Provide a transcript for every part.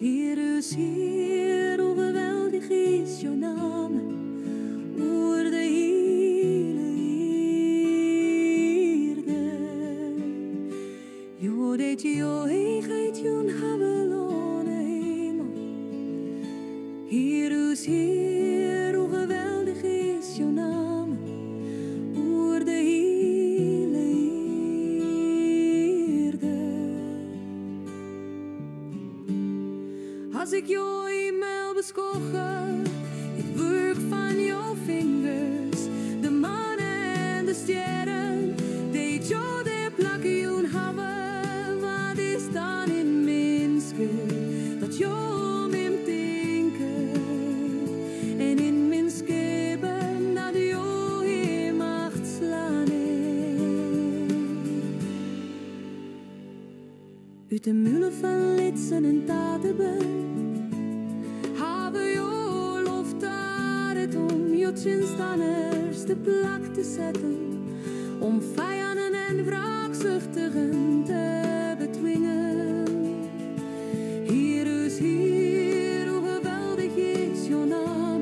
Heer, Heer, hoe geweldig is jouw naam, oer de hele aarde. Jo deed jouw heerheid, jouw hemel hemel. Heer, Heer, hoe geweldig is jouw naam, oer de hele aarde. Als ik jouw e-mail beschouw, het werk van jouw vingers, de mannen en de sterren, deed jou de plakken jouw hebben, wat is dan in mensen, dat jou hem denken, en in mensen ben dat jou hem macht slaan. Uit de mullen van litsen en tatenben, chinstanners de plak te zetten, om vijanden en wraakzuchtigen te bedwingen. Hier is hier, hoe geweldig is jouw naam,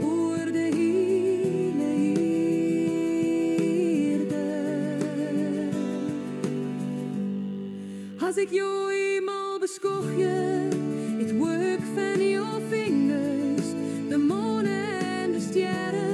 oer de hele aarde. Als ik jou eenmaal beschouw, het werk van jouw vingers, de sterren